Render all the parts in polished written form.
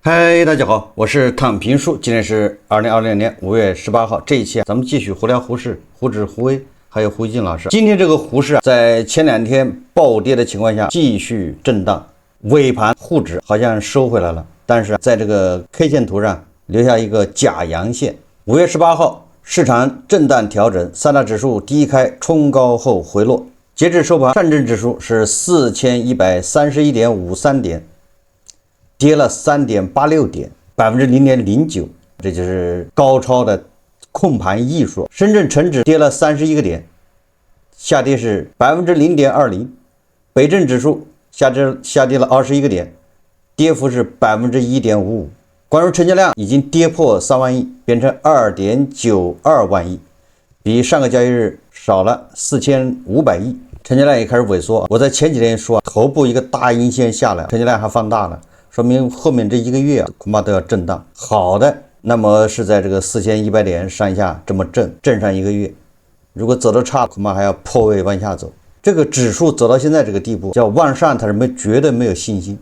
嗨，大家好，我是躺平叔，今天是2020年5月18号。这一期咱们继续胡聊胡适、胡指、胡威还有胡一静老师。今天这个胡适在前2天暴跌的情况下继續震盪，尾盤沪指好像收回來了，但是在這個 K 線圖上留下一個假陽線。5月18號市場震盪調整，三大指數低開衝高後回落，截至收盤，上證指數是4131.53點。跌了3.86點，0.09%，這就是高超的控盤藝術。深圳成指跌了31個點，下跌是0.20%。北證指數下跌了21個點，跌幅是1.55%。廣州成交量已經跌破3萬億，變成2.92萬億，比上個交易日少了4500億，成交量也開始萎縮。我在前幾天說，頭部一個大陰線下來，成交量還放大了。說明後面這1個月恐怕都要震盪。好的，那麼是在這個4100點上下這麼震上1個月。如果走得差，恐怕還要破位往下走。這個指數走到現在這個地步，叫往上它是絕對沒有信心，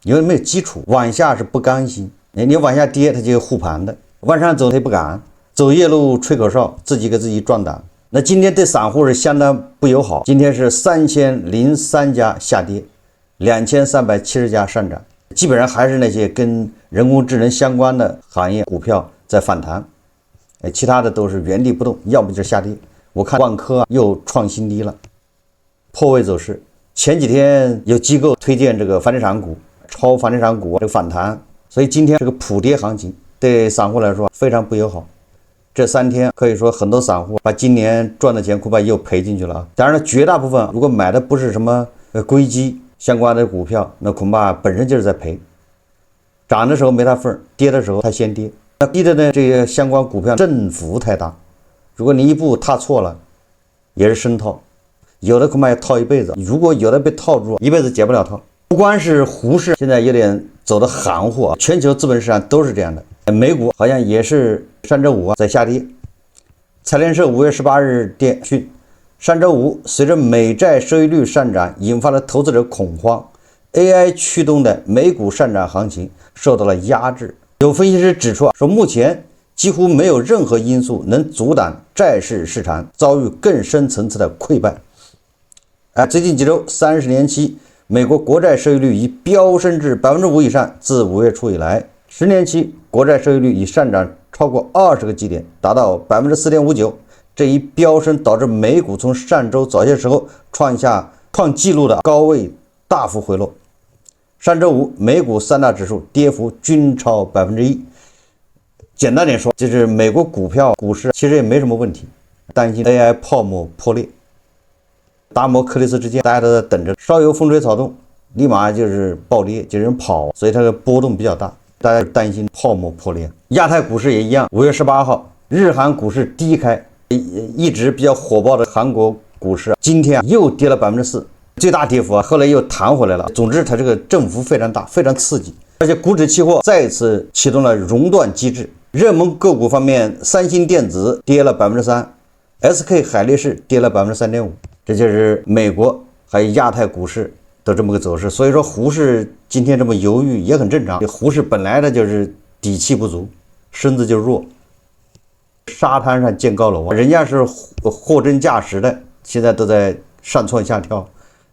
因為沒有基礎；往下是不甘心。你往下跌，它就有護盤的；往上走，它不敢走夜路吹口哨，自己給自己壯膽。那今天對散戶是相當不友好。今天是3003家下跌，2370家上漲。基本上還是那些跟人工智能相關的行業股票在反彈，其他的都是原地不動，要不就是下跌。我看萬科又創新低了，破位走勢。前幾天有機構推薦這個房地產股，超房地產股這個反彈，所以今天這個普跌行情對散戶來說非常不友好。這3天可以說很多散戶把今年賺的錢恐怕又賠進去了啊。當然了，絕大部分如果買的不是什麼硅基相關的股票，那恐怕本身就是在賠，漲的時候沒他份，跌的時候他先跌。那逼的呢，這些相關股票振幅太大，如果你一步踏錯了，也是深套，有的恐怕要套一輩子。如果有的被套住，一輩子解不了套。不光是胡適現在有點走的含糊啊，全球資本市場都是這樣的。美股好像也是上週五在下跌。財聯社5月18日電訊。上週五，隨着美債收益率上漲，引發了投資者恐慌 ，AI 驅動的美股上漲行情受到了壓制。有分析師指出，說目前幾乎沒有任何因素能阻擋債市市場遭遇更深層次的潰敗。最近幾週，30年期美國國債收益率已飆升至5%以上，自5月初以來，10年期國債收益率已上漲超過20個基點，達到4.59%。這一飆升導致美股從上周早些時候創紀錄的高位大幅回落。上周五，美股3大指數跌幅均超1%。簡單點說，就是美國股市其實也沒什麼問題，擔心 AI 泡沫破裂。達摩克里斯之間，大家都在等着，稍有風吹草動，立馬就是暴跌，就人跑，所以它的波動比較大，大家擔心泡沫破裂。亞太股市也一樣，5月18號，日韓股市低開。一直比較火爆的韓國股市，今天又跌了4%，最大跌幅後來又彈回來了。總之，它這個振幅非常大，非常刺激。而且股指期貨再次啟動了熔斷機制。熱門個股方面，三星電子跌了3%，SK 海力士跌了3.5%。這就是美國還有亞太股市的這麼個走勢。所以說，胡適今天這麼猶豫也很正常。胡適本來的就是底氣不足，身子就弱。沙灘上建高樓，人家是貨真價實的，現在都在上蹿下跳。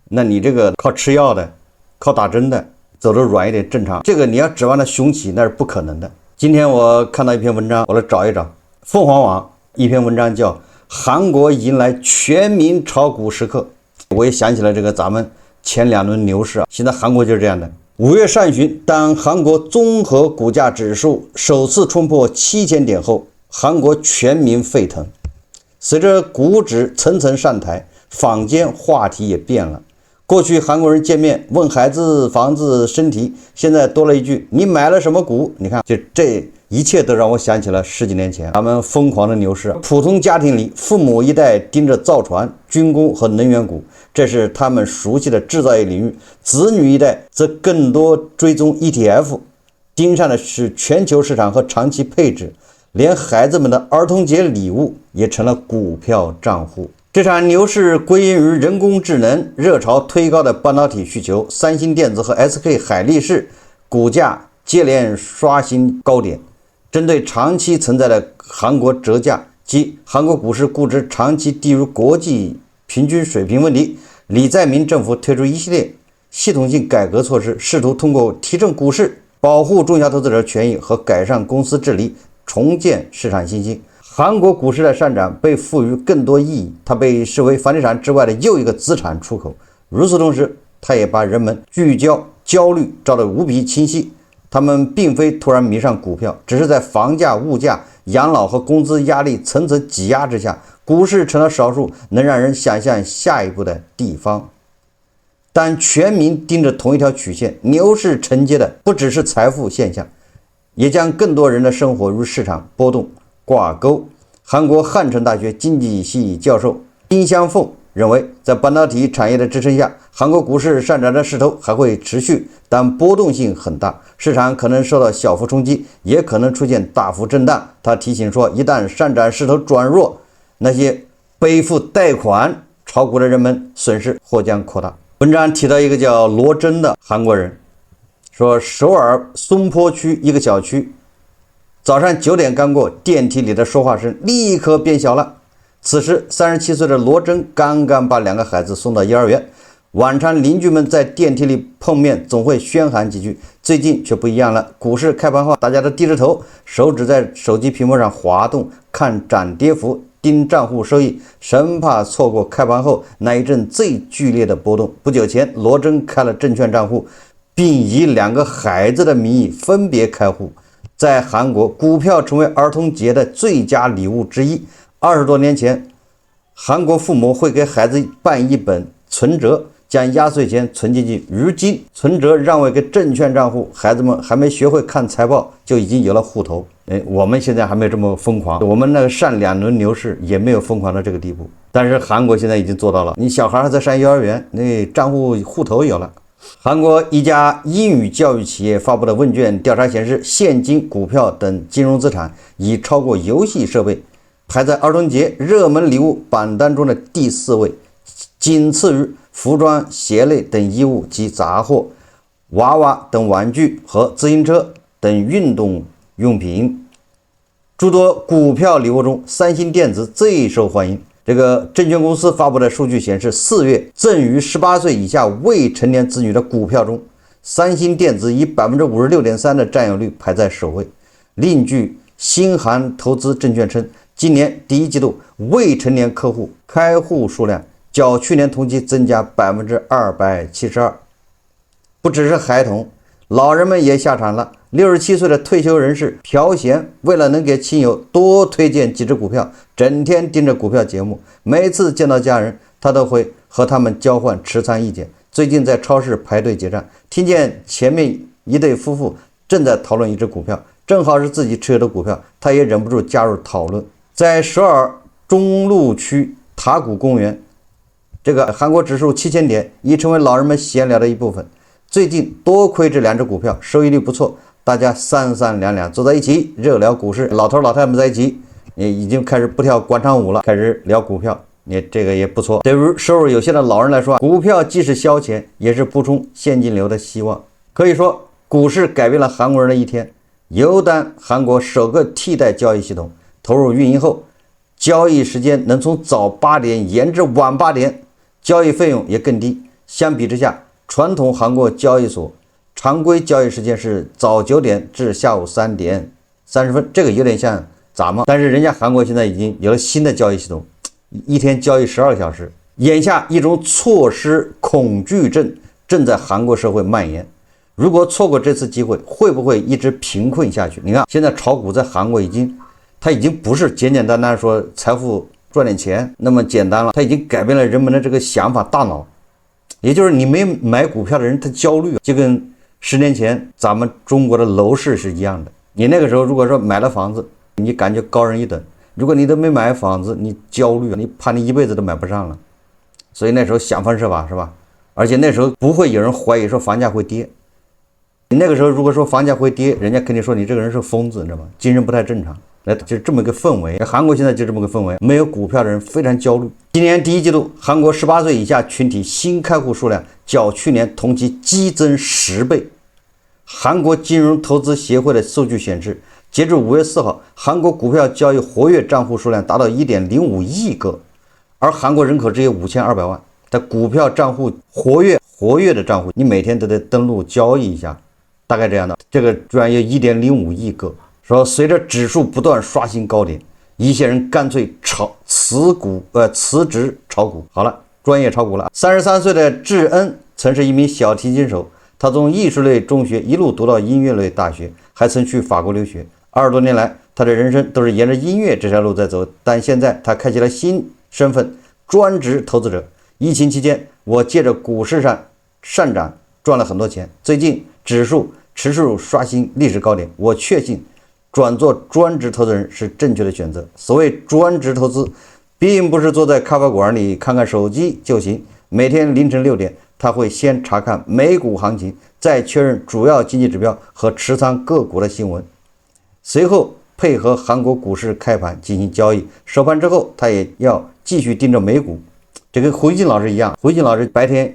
那你這個靠吃藥的，靠打針的，走得軟一點正常。這個你要指望它雄起，那是不可能的。今天我看到一篇文章，我來找一找。鳳凰網一篇文章叫《韓國迎來全民炒股時刻》，我也想起了這個咱們前2輪牛市啊，現在韓國就是這樣的。5月上旬，當韓國綜合股價指數首次衝破7000點後，韓國全民沸騰，隨着股指層層上台，坊間話題也變了。過去韓國人見面問孩子、房子、身體，現在多了一句：“你買了什麼股？”你看，就這一切都讓我想起了10幾年前咱們瘋狂的牛市。普通家庭裡，父母一代盯着造船、軍工和能源股，這是他們熟悉的製造業領域；子女一代則更多追蹤 ETF， 盯上的是全球市場和長期配置。連孩子們的兒童節禮物也成了股票賬戶。這場牛市歸因於人工智能熱潮推高的半導體需求，三星電子和 SK 海力士股價接連刷新高點。針對長期存在的韓國折價及韓國股市估值長期低於國際平均水平問題，李在明政府推出一系列系統性改革措施，試圖通過提振股市、保護中小投資者權益和改善公司治理，重建市場信心。韓國股市的上漲被賦予更多意義，它被視為房地產之外的又一個資產出口。與此同時，它也把人們焦慮照得無比清晰。他們並非突然迷上股票，只是在房價、物價、養老和工資壓力層層擠壓之下，股市成了少數能讓人想象下一步的地方。但全民盯着同一條曲線，牛市承接的不只是財富現象，也將更多人的生活與市場波動掛鈎。韓國漢城大學經濟系教授金相鳳認為，在半導體產業的支撐下，韓國股市上漲的勢頭還會持續，但波動性很大，市場可能受到小幅衝擊，也可能出現大幅震盪。他提醒說，一旦上漲勢頭轉弱，那些背負貸款炒股的人們損失或將擴大。文章提到一個叫羅真的韓國人，說首爾松坡區一個小區，早上9點剛過，電梯裡的說話聲立刻變小了。此時37歲的羅真剛剛把2個孩子送到幼兒園，晚上鄰居們在電梯裡碰面總會喧喊幾句，最近卻不一樣了。股市開盤後，大家都低着頭，手指在手機屏幕上滑動，看漲跌幅，盯賬戶收益，生怕錯過開盤後那一陣最劇烈的波動。不久前，羅真開了證券賬戶，並以2個孩子的名義分別開戶。在韓國，股票成為兒童節的最佳禮物之一。20多年前，韓國父母會給孩子辦一本存折，將壓歲錢存進去。如今，存折讓位給證券賬戶，孩子們還沒學會看財報，就已經有了戶頭。我們現在還沒有這麼瘋狂，我們那個上2輪牛市也沒有瘋狂到這個地步。但是韓國現在已經做到了，你小孩還在上幼兒園，那賬戶戶頭有了。韓國一家英語教育企業發布的問卷調查顯示，現金、股票等金融資產已超過遊戲設備，排在兒童節熱門禮物榜單中的第4位，僅次於服裝、鞋類等衣物及雜貨、娃娃等玩具和自行車等運動用品。諸多股票禮物中，三星電子最受歡迎。這個證券公司發布的數據顯示，4月贈予18歲以下未成年子女的股票中，三星電子以 56.3% 的佔有率排在首位。另據新韓投資證券稱，今年第一季度未成年客戶開戶數量較去年同期增加 272%。 不只是孩童，老人們也下場了。67歲的退休人士朴賢，為了能給親友多推薦幾隻股票，整天盯着股票節目。每次見到家人，他都會和他們交換持倉意見。最近在超市排隊結賬，聽見前面一對夫婦正在討論一隻股票，正好是自己持有的股票，他也忍不住加入討論。在首爾中路區塔谷公園，這個韓國指數7000點已成為老人們閒聊的一部分。最近多虧這2隻股票，收益率不錯，大家三三兩兩坐在一起熱聊股市，老頭老太太們在一起也已經開始不跳廣場舞了，開始聊股票，這個也不錯。對於收入有限的老人來說，股票既是消遣，也是補充現金流的希望。可以說，股市改變了韓國人的一天。尤丹韓國首個替代交易系統投入運營後，交易時間能從早8點延至晚8點，交易費用也更低。相比之下，傳統韓國交易所常規交易時間是早9點至下午3點30分，這個有點像咱們，但是人家韓國現在已經有了新的交易系統，一天交易12個小時。眼下一種錯失恐懼症正在韓國社會蔓延，如果錯過這次機會，會不會一直貧困下去？你看現在炒股在韓國已經不是簡簡單單說財富賺點錢那麼簡單了，它已經改变了人們的這個想法大腦。也就是你沒買股票的人他焦慮，就跟10年前咱們中國的樓市是一樣的。你那個時候如果說買了房子，你感覺高人一等，如果你都没買房子，你焦慮，你怕你一輩子都買不上了。所以那時候想方設法，是吧？而且那時候不會有人懷疑說房價會跌。你那個时候如果說房價會跌，人家肯定說你這個人是瘋子，你知道嗎？精神不太正常。就是這麼一個氛圍，韓國現在就這麼個氛圍，沒有股票的人非常焦慮。今年第一季度，韓國18歲以下群體新開戶數量較去年同期激增10倍。韓國金融投資協會的數據顯示，截至5月4號，韓國股票交易活躍賬戶數量達到 1.05 億個，而韓國人口只有5200萬，但股票賬戶活躍的賬戶，你每天都得登錄交易一下，大概這樣的，這個居然有 1.05 億個。說隨着指數不斷刷新高點，一些人乾脆辭職炒股。好了，專業炒股了。33歲的智恩曾是一名小提琴手，他從藝術類中學一路讀到音樂類大學，還曾去法國留學。20多年來，他的人生都是沿着音樂这條路在走。但現在他開啟了新身份，專職投資者。疫情期間，我借着股市上上漲賺了很多錢。最近指數持續刷新歷史高點，我確信轉做專職投資人是正確的選擇。所謂專職投資，並不是坐在咖啡館裡看看手機就行。每天凌晨6點，他會先查看美股行情，再確認主要經濟指標和持倉個股的新聞，隨後配合韓國股市開盤進行交易。收盤之後，他也要繼續盯着美股。這跟胡錫進老師一樣，胡錫進老師白天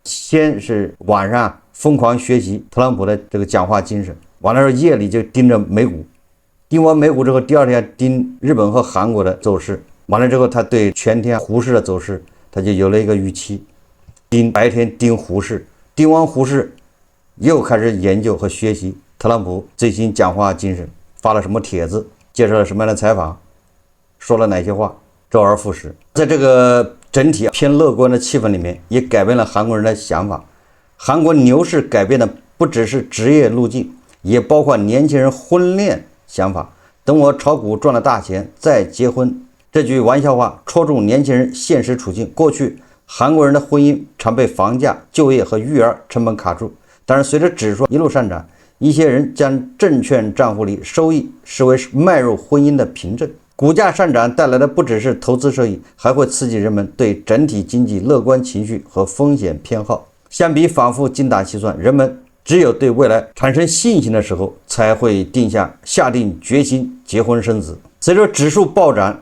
先是晚上瘋狂學習特朗普的這個講話精神，完了之後夜裡就盯着美股，盯完美股之後，第二天盯日本和韓國的走勢，完了之後他对全天股市的走勢他就有了一個預期。白天盯胡適，盯完胡適又開始研究和學習特朗普最新講話精神，發了什麼帖子，接受了什麼樣的採訪，說了哪些話，周而復始。在這個整體偏樂觀的氣氛裡面，也改變了韓國人的想法。韓國牛市改變的不只是職業路徑，也包括年輕人婚戀想法。等我炒股賺了大錢再結婚，這句玩笑話戳中年輕人現實處境。過去韓國人的婚姻常被房價、就業和育兒成本卡住，但是隨着指數一路上漲，一些人將證券賬戶裡收益視為邁入婚姻的憑證。股價上漲帶來的不只是投資收益，還會刺激人們對整體經濟樂觀情緒和風險偏好。相比反覆精打細算，人們只有對未來產生信心的時候，才會下定決心結婚生子。隨着指數暴漲，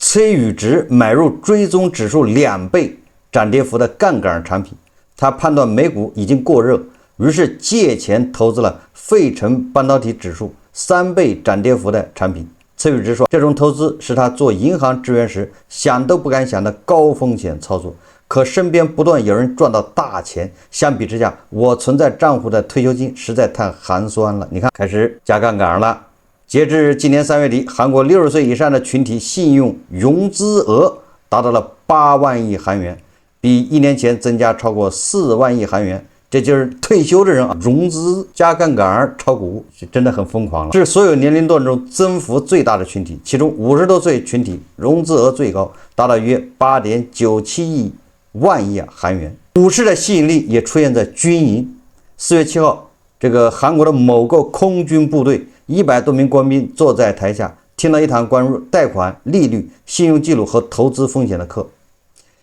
崔宇植買入追蹤指數2倍漲跌幅的槓桿產品，他判斷美股已經過熱，於是借錢投資了費城半導體指數3倍漲跌幅的產品。崔宇植說，這種投資是他做銀行職員時想都不敢想的高風險操作，可身邊不斷有人賺到大錢，相比之下，我存在賬戶的退休金實在太寒酸了。你看，開始加槓桿了。截至今年3月底，韓國60歲以上的群體信用融資額達到了8萬億韓元，比1年前增加超過4萬億韓元。這就是退休的人啊，融資加槓桿炒股，真的很瘋狂了。是所有年齡段中增幅最大的群體，其中50多歲群體融資額最高，達到約8.97萬億韓元。股市的吸引力也出現在軍營。4月7號，這個韓國的某個空軍部隊100多名官兵坐在台下，聽了一堂關於貸款、利率、信用記錄和投資風險的課。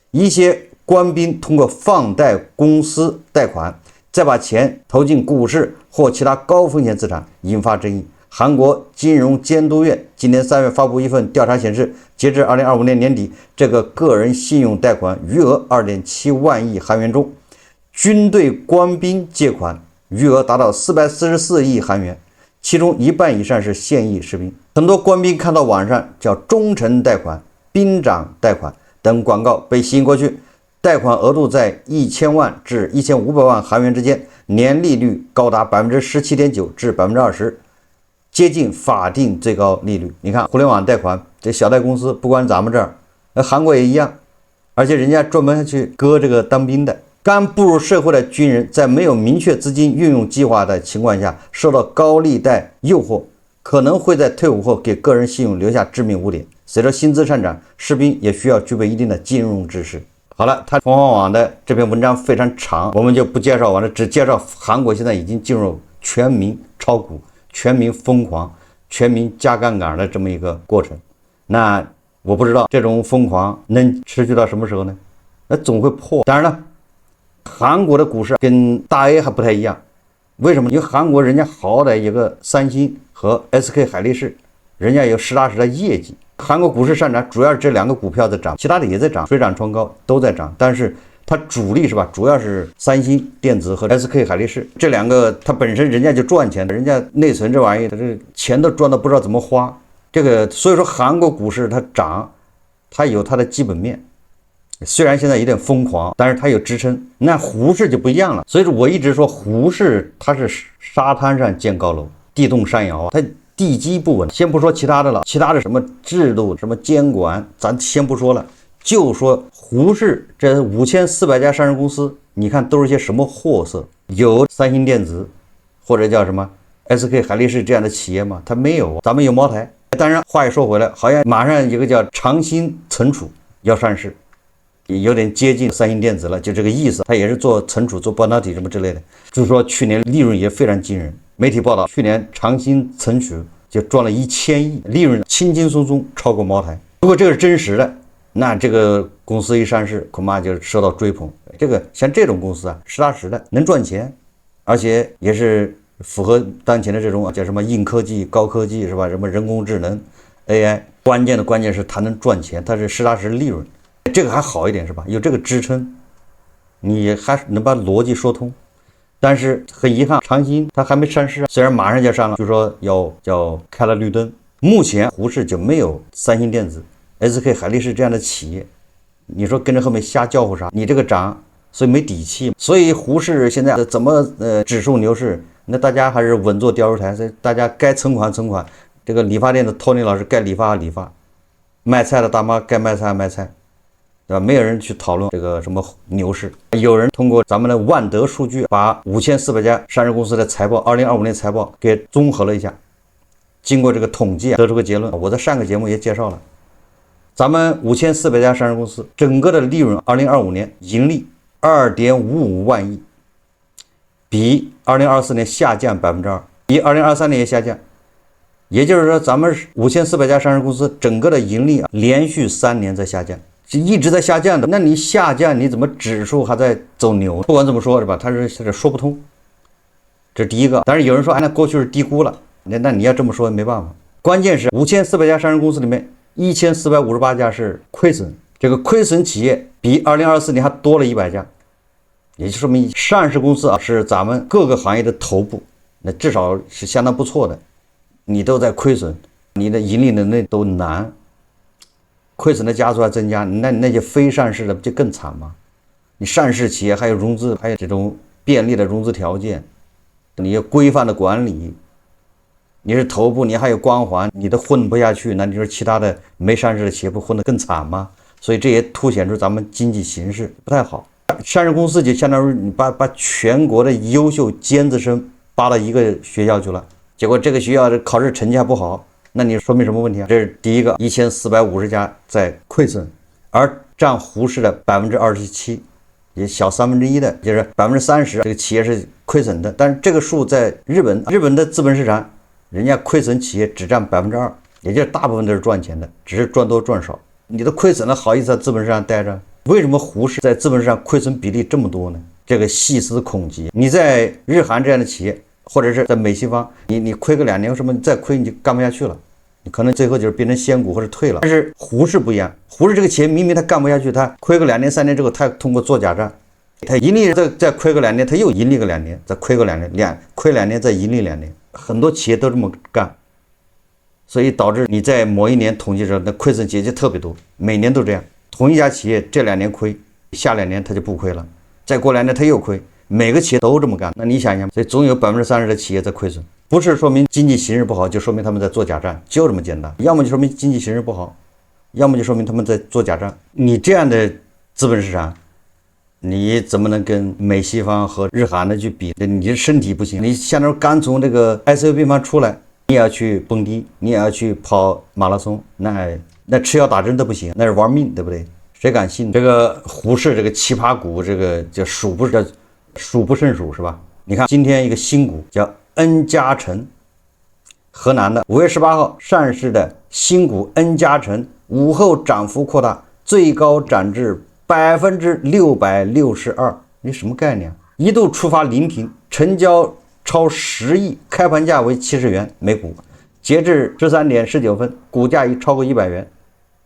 一些官兵通過放貸公司貸款，再把錢投進股市或其他高風險資產，引發爭議。韓國金融監督院今年3月發布一份調查顯示，截至2025年年底，這個個人信用貸款餘額2.7萬億韓元中，軍隊官兵借款餘額達到444億韓元，其中1半以上是現役士兵。很多官兵看到網上叫忠誠貸款、兵長貸款等廣告被吸引過去，貸款額度在1000萬至1500萬韓元之間，年利率高達17.9%至20%，接近法定最高利率。你看互聯網貸款，這小貸公司不管咱們這兒，韓國也一樣，而且人家專門去割這個當兵的。剛步入社會的軍人，在沒有明確資金運用計劃的情況下，受到高利貸誘惑，可能會在退伍後給個人信用留下致命污點。隨着薪資上漲，士兵也需要具備一定的金融知識。好了，他鳳凰網的這篇文章非常長，我們就不介紹完了，只介紹韓國現在已經進入全民炒股、全民瘋狂、全民加槓桿的這麼一個過程。那我不知道這種瘋狂能持續到什麼時候呢？那總會破。當然了，韓國的股市跟大 A 還不太一樣，為什麼？因為韓國人家好歹有個三星和 SK 海力士，人家有實打實的業績。韓國股市上漲主要是這2個股票在漲，其他的也在漲，水漲船高都在漲，但是它主力是吧？主要是三星電子和 SK 海力士這兩個，它本身人家就賺錢，人家內存這玩意，它這錢都賺到不知道怎麼花。這個所以說韓國股市它漲，它有它的基本面，雖然現在有點瘋狂，但是它有支撐。那胡市就不一樣了，所以說我一直說胡市它是沙灘上建高樓，地動山搖，它地基不穩。先不說其他的了，其他的什麼制度、什麼監管，咱先不說了。就說胡市這5400家上市公司，你看都是些什麼貨色？有三星電子或者叫什麼 SK 海力士這樣的企業嗎？它沒有。咱們有茅台。當然話也說回來，好像馬上一個叫長鑫存儲要上市，也有點接近三星電子了，就這個意思。它也是做存儲、做半導體什麼之類的。就是說去年利潤也非常驚人。媒体報道，去年長鑫存儲就賺了1000億，利潤輕輕鬆鬆超過茅台。如果這個是真實的，那這個公司一上市，恐怕就受到追捧。這個像這種公司啊，實打實的能賺錢，而且也是符合當前的這種叫什麼硬科技、高科技是吧？什麼人工智能、AI， 關鍵是它能賺錢，它是實打實利潤，這個還好一點是吧？有這個支撐，你還能把邏輯說通。但是很遺憾，長鑫它還沒上市啊，雖然馬上就上了，就說要開了綠燈。目前胡市就沒有三星電子、SK 海力士這樣的企業，你說跟着後面瞎叫呼啥？你這個漲，所以沒底氣。所以胡市現在怎麼指數牛市？那大家還是穩坐钓魚台，所以大家該存款存款。這個理髮店的托尼老師該理髮理髮，賣菜的大媽該賣菜賣菜，对吧？沒有人去討論這個什麼牛市。有人通過咱們的萬德數據，把5400家上市公司的財報，2025年財報給綜合了一下，經過這個統計得出個結論。我在上個節目也介紹了，咱們5400家上市公司整個的利潤，2025年盈利2.55萬億，比2024年下降2%，比2023年也下降。也就是說，咱们5400家上市公司整個的盈利連續3年在下降，是一直在下降的。那你下降，你怎麼指數還在走牛？不管怎麼說是吧，它是說不通。這是第一個。但是有人說，那過去是低估了，那你要這麼說也沒辦法。關鍵是5400家上市公司裡面，1458家是虧損，這個虧損企業比2024年還多了100家，也就說明上市公司啊是咱們各個行業的頭部，那至少是相當不錯的。你都在虧損，你的盈利能力都难，虧損的家数还增加，那些非上市的不就更慘嗎？你上市企業還有融資，還有這種便利的融資條件，你有規範的管理，你是頭部，你還有光環，你都混不下去，那你說其他的沒上市的企業不混得更慘嗎？所以這也凸顯出咱們經濟形勢不太好。上市公司就相当于你把全國的優秀尖子生扒到一個學校去了。結果這個學校的考試成績還不好，那你說明什麼問題啊？這是第一個，1450家在虧損，而佔胡市的27%，也小1/3的，就是30%，這個企業是虧損的。但是這個數在日本的資本市場，人家虧損企業只佔2%，也就是大部分都是賺錢的，只是賺多賺少。你都虧損了，好意思在資本市場待着？為什麼胡市在資本市場虧損比例這麼多呢？這個細思恐極。你在日韓這樣的企業，或者是在美西方，你虧個2年，什麼你再虧你就幹不下去了，你可能最後就是變成仙股或者退了。但是胡市不一樣，胡市這個企業明明他幹不下去，他虧個2年3年之後，他通過做假賬，他盈利再虧個2年，他又盈利個2年，再虧個2年，虧2年再盈利2年，很多企業都這麼幹，所以導致你在某一年統計的時候，那虧損企業就特別多，每年都這樣。同一家企業這2年虧，下2年他就不虧了，再過2年他又虧。每個企業都這麼幹，那你想想，所以總有30%的企業在虧損，不是說明經濟形勢不好，就說明他們在做假賬，就這麼簡單。要麼就說明經濟形勢不好，要麼就說明他們在做假賬。你這樣的資本市場，你怎麼能跟美西方和日韓的去比？你的身體不行，你相當於剛從這個 ICU 病房出來，你也要去蹦迪，你也要去跑馬拉松，那吃藥打針都不行，那是玩命，对不对？誰敢信？這個胡市這個奇葩股，這個叫數不勝數是吧？你看今天一個新股叫恩嘉誠，河南的5月18號上市的新股恩嘉誠，午後漲幅擴大，最高漲至662%，你什麼概念？一度觸發臨停，成交超10億，開盤價為70元每股，截至13點19分，股價已超過100元，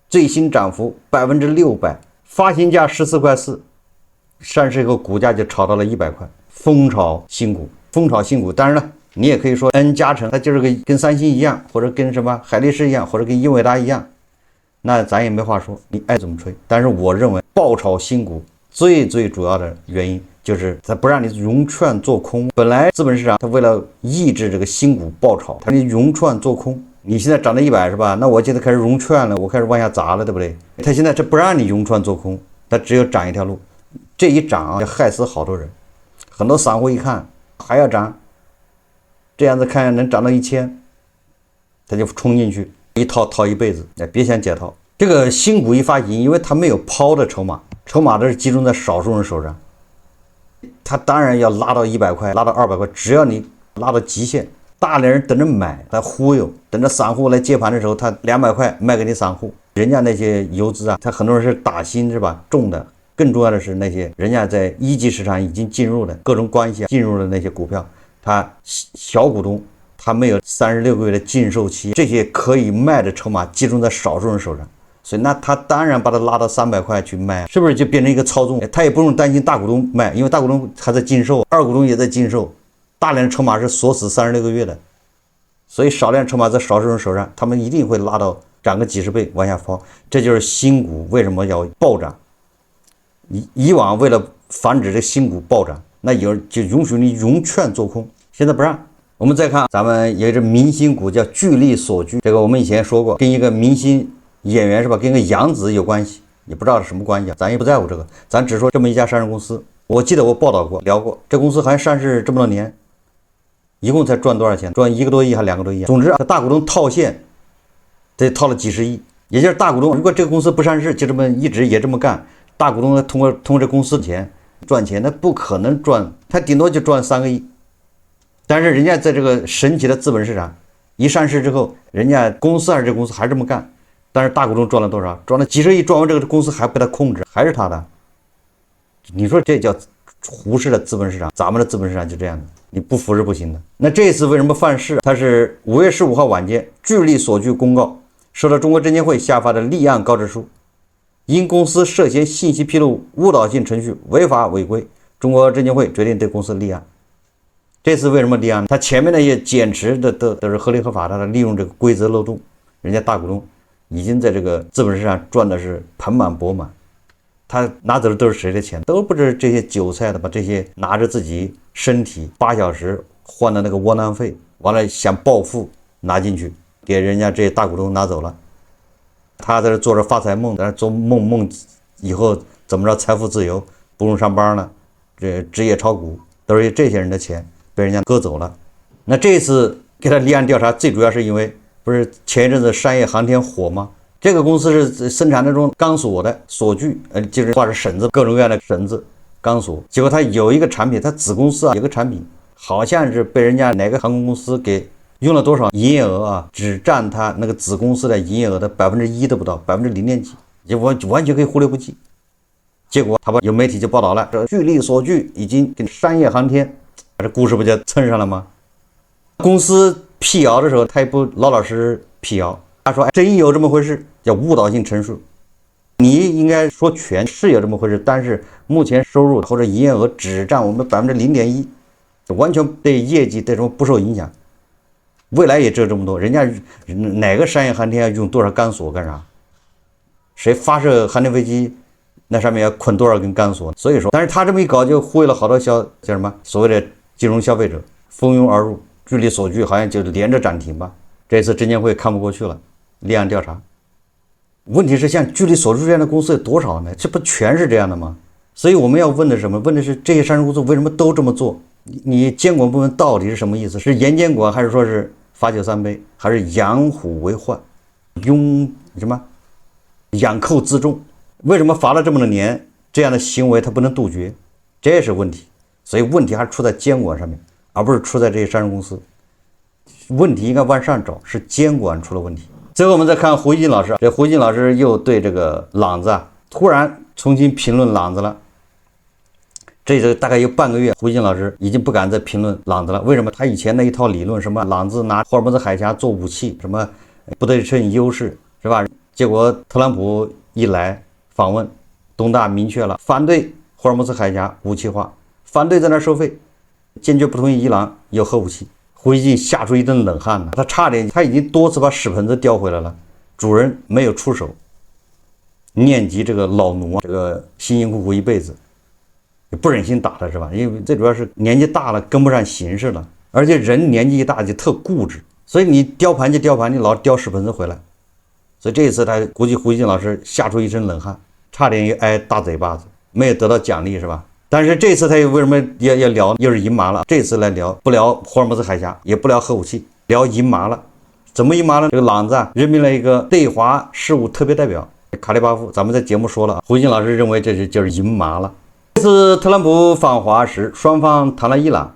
最新漲幅600%，發行價14.4塊，上市以後股價就炒到了100塊，疯炒新股，疯炒新股。当然了，你也可以说 N 加成，它就是跟三星一样，或者跟什麼海力士一樣，或者跟英伟达一樣，那咱也沒話說，你愛怎麼吹。但是我認為爆炒新股最主要的原因就是它不讓你融券做空。本來資本市场它為了抑制这個新股爆炒，它你融券做空。你現在漲到100是吧？那我现在開始融券了，我開始往下砸了，對不對？他現在這不讓你融券做空，他只有漲一條路，這一漲啊，就害死好多人。很多散戶一看還要漲，這樣子看能漲到1000，他就衝進去，一套套一輩子，別想解套。這個新股一發行，因為他沒有拋的籌碼，籌碼都是集中在少數人手上，他當然要拉到100塊，拉到200塊，只要你拉到極限。大量人等着買，他忽悠，等着散戶來接盤的時候，他200塊賣給你散戶。人家那些游資啊，他很多人是打新是吧？重的，更重要的是那些人家在一级市场已經進入的各種關係進入的那些股票，他小股東他沒有36個月的禁售期，這些可以賣的籌碼集中在少數人手上，所以那他當然把它拉到300塊去賣，是不是就變成一個操縱？他也不用擔心大股東賣，因為大股東還在禁售，二股東也在禁售。大量籌碼是鎖死36個月的，所以少量籌碼在少數人手上，他們一定會拉到漲個幾十倍往下拋。這就是新股為什麼要暴漲。以往為了防止這新股暴漲，那就允許你融券做空，現在不讓。我們再看，咱們有一隻明星股叫巨力所居，這個我們以前說過，跟一個明星演員是吧，跟一個楊紫有關係，也不知道是什麼關係，咱也不在乎這個，咱只說這麼一家上市公司。我記得我報道過聊過，這公司好像上市這麼多年，一共才賺多少錢？賺1個多億還2個多億？總之，大股東套現，得套了幾十億。也就是大股東，如果這個公司不上市，就這麼一直也這麼幹，大股東通過這公司賺錢，那不可能賺，他頂多就賺3個億。但是人家在這個神奇的資本市場一上市之後，人家公司還是這個公司還這麼幹，但是大股東賺了多少？賺了幾十億，賺完這個公司還被他控制，還是他的。你說這叫胡適的資本市場？咱們的資本市場就這樣的。你不服是不行的。那這次為什麼犯事？它是5月15號晚間，巨力所居公告，收到中國證監會下發的立案告知書，因公司涉嫌信息披露誤導性程序違法違規，中國證監會決定對公司立案。這次為什麼立案？他前面那些減持的都是合理合法的，利用這個規則漏洞，人家大股東已經在這個資本市場賺的是盆滿缽滿。他拿走的都是誰的錢？都不是這些韭菜的，把這些拿着自己身體8小時換的那個窩囊費，完了想暴富拿進去，給人家這些大股東拿走了。他在這做着發財夢，在這做夢以後怎麼着財富自由，不用上班了，這職業炒股都是這些人的錢被人家割走了。那這次給他立案調查，最主要是因為不是前一陣子商業航天火嗎？這個公司是生產那種鋼索的鎖具，就是畫着繩子，各種各樣的繩子鋼索。結果它有一個產品，它子公司啊有個產品，好像是被人家哪個航空公司給用了多少營業額啊，只占它那個子公司的營業額的1%都不到，0.0幾，就完全可以忽略不計。結果他把有媒體就報道了，這巨力所居已經跟商業航天，這故事不就蹭上了嗎？公司闢謠的時候，他也不老老實實闢謠。他說真有這麼回事，叫誤導性陳述。你應該說全是有這麼回事，但是目前收入或者營業額只占我們0.1%，完全對業績对什麼不受影響。未來也只有這麼多，人家哪個商業航天要用多少鋼索幹啥？誰發射航天飛機那上面要捆多少根鋼索？所以說，但是他這麼一搞就忽悠了好多叫什麼所謂的金融消費者蜂擁而入，巨力所居好像就連着漲停吧。這次證監會看不過去了，立案調查。問題是像巨力所居這樣的公司有多少呢？這不全是這樣的嗎？所以我們要問的是什麼？問的是這些上市公司為什麼都這麼做？你監管部門到底是什麼意思？是嚴監管，還是說是罰酒三杯，還是養虎為患，養寇自重？為什麼罰了這麼多年，這樣的行為它不能杜絕？這是問題。所以問題還是出在監管上面，而不是出在這些上市公司。問題應該往上找，是監管出了問題。最後我們再看胡锡進老師，這胡锡进老師又對這個朗子啊突然重新評論朗子了。這大概有半個月，胡锡進老師已經不敢再評論朗子了。為什麼？他以前那一套理論，什麼朗子拿霍爾木茲海峽做武器，什麼不对称優勢，是吧？結果特朗普一來訪問，東大明確了反對霍爾木茲海峽武器化，反对在那收費，堅決不同意伊朗有核武器。胡锡進嚇出一陣冷汗了，他已經多次把屎盆子叼回來了，主人沒有出手，念及這個老奴啊，這個辛辛苦苦一輩子，也不忍心打他是吧？因為最主要是年紀大了跟不上形勢了，而且人年紀一大就特固執，所以你叼盤就叼盤，你老叼屎盆子回來。所以這一次他估計胡錫進老師嚇出一身冷汗，差點又挨大嘴巴子，沒有得到獎勵是吧？但是這次他又為什麼要聊，又是銀麻了？這次來聊不聊霍爾木茲海峽，也不聊核武器，聊銀麻了。怎麼銀麻了？這個朗子啊任命了一個對華事務特別代表卡利巴夫，咱們在節目說了，胡錫進老師認為這就是銀麻了。這次特朗普訪華時，雙方談了伊朗，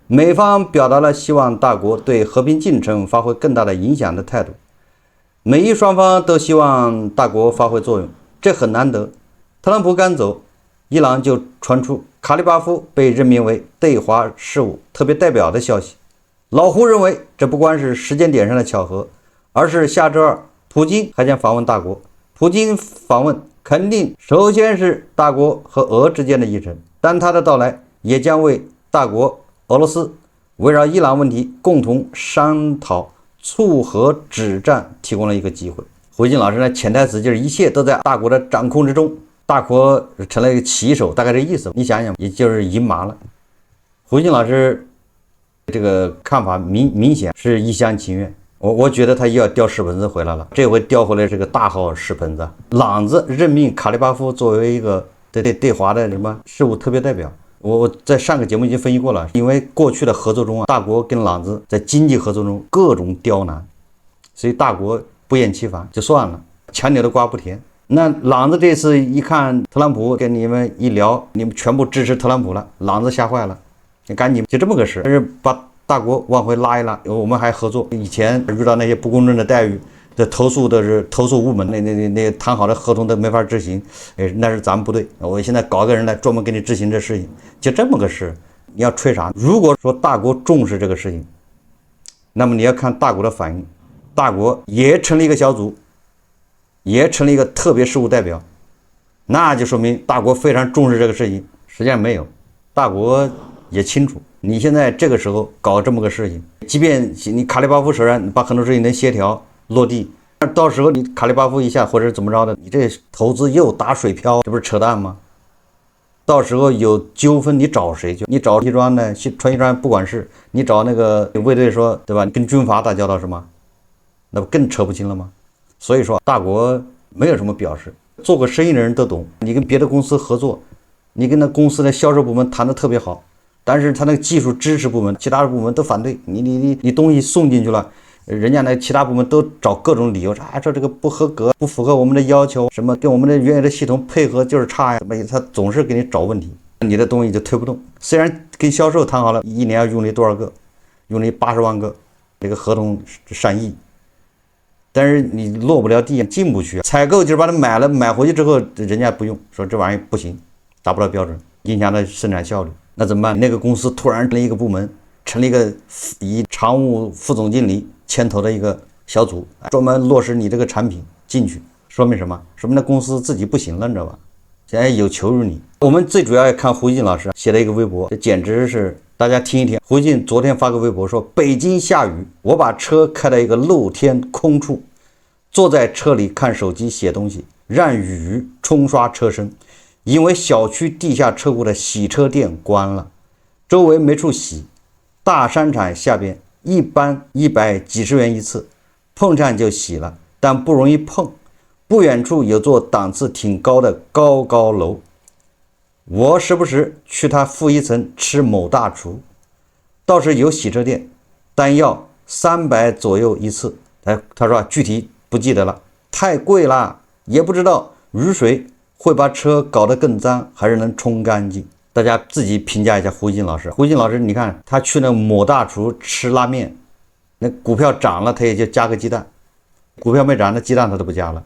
美方表達了希望大國對和平進程發揮更大的影響的態度，美伊雙方都希望大國發揮作用，這很難得。特朗普剛走，伊朗就傳出卡利巴夫被任命為對華事務特別代表的消息。老胡認為這不光是時間點上的巧合，而是下周二普京還將訪問大國。普京訪問肯定首先是大國和俄之間的議程，但他的到來也將為大國俄羅斯圍繞伊朗問題共同商討促和止戰提供了一個機會。胡錫進老師呢，潛台詞就是一切都在大國的掌控之中，大國成了一個棋手，大概這意思。你想想，也就是銀麻了。胡錫進老師這個看法明顯是一廂情願。我覺得他又要叼屎盆子回來了，這回叼回來是個大號屎盆子。朗子任命卡利巴夫作為一個對華的什麼事務特別代表。我在上個節目已經分析過了，因為過去的合作中啊，大國跟朗子在經濟合作中各種刁難，所以大國不厭其煩就算了，强扭的瓜不甜。那朗子這次一看特朗普跟你們一聊，你們全部支持特朗普了，朗子嚇壞了，你趕緊就這麼個事，但是把大國往回拉一拉，我們還合作。以前遇到那些不公正的待遇的投訴的是投訴无门，那談好的合同都沒法執行，那是咱們不对。我現在搞個人來專門給你執行這事情，就這麼個事，你要吹啥？如果說大國重視這個事情，那麼你要看大國的反應，大國也成立一個小組，也成立一個特別事務代表，那就說明大國非常重視這個事情。實際上沒有，大國也清楚，你現在這個時候搞這麼個事情，即便你卡利巴夫手上把很多事情能協調落地，到時候你卡利巴夫一下或者怎麼着的，你這投資又打水漂，這不是扯淡嗎？到時候有糾紛你找誰去？你找西装呢？穿西裝不管事，你找那個卫队說，對吧？你跟军阀打交道是嗎？那不更扯不清了吗？所以说大國沒有什麼表示，做過生意的人都懂，你跟別的公司合作，你跟那公司的銷售部門談得特別好，但是他那個技術支持部門其他的部門都反對你東西送進去了，人家那其他部門都找各種理由說這個不合格，不符合我們的要求，什麼跟我們的原有的系統配合就是差呀，他总是給你找問題，你的東西就推不动。雖然跟銷售談好了一年要用你多少個，用你80萬個，這個合同上億，但是你落不了地，進不去。採購就是把它買了，買回去之後人家不用，說這玩意不行，達不到標準，影響了生產效率，那怎麼辦？那個公司突然成立一個部門，成立一個以常務副總經理牽頭的一個小組，專門落實你這個產品進去，說明什麼？說明那公司自己不行了，你知道吧？現在有求於你。我們最主要要看胡锡進老師寫了一個微博，這簡直是大家聽一听。胡锡進昨天發個微博說，北京下雨，我把車開到一個露天空處，坐在車裡看手機寫東西，讓雨沖刷車身，因為小區地下車庫的洗車店關了，周圍沒處洗，大商場下邊一般100幾十元一次，碰上就洗了，但不容易碰。不遠處有座檔次挺高的高樓，我時不時去他負一層吃某大廚，倒是有洗車店，但要300左右一次。他說具體不記得了，太貴了，也不知道雨水會把車搞得更髒還是能沖乾淨。大家自己評價一下胡錫進老師。胡錫進老師你看他去那某大廚吃拉麵，那股票漲了他也就加個雞蛋，股票沒漲那雞蛋他都不加了。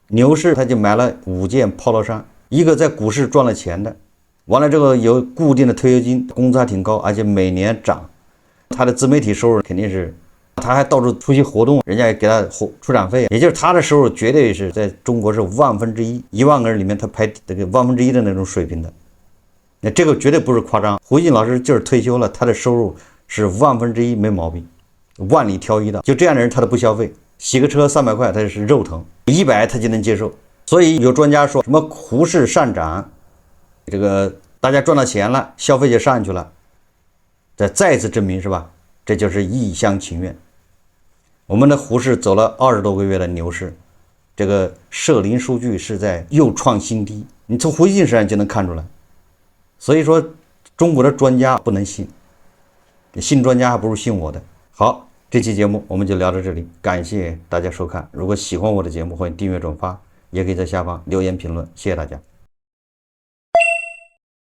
牛市他就買了5件 polo 衫，一個在股市賺了錢的，完了之後有固定的退休金，工資還挺高，而且每年漲。他的自媒体收入肯定是，他還到處出席活動，人家也給他出場費，也就是他的收入絕對是在中國是1/1000，1万個人裡面他排这個1/1000的那種水平的。那這個絕對不是誇張。胡锡进老師就是退休了，他的收入是1/1000没毛病，万里挑一的。就这樣的人他都不消費，洗個車300塊他是肉疼，100他就能接受。所以有專家說什麼胡適上漲，這個大家賺到錢了，消費就上去了，這再次證明是吧？這就是一廂情願。我們的胡適走了20多個月的牛市，這個社零數據是在又創新低，你從胡锡进身上就能看出來。所以說，中國的專家不能信，信專家還不如信我的。好，這期節目我們就聊到這裡，感謝大家收看。如果喜歡我的節目，歡迎訂閱轉發，也可以在下方留言評論，謝謝大家。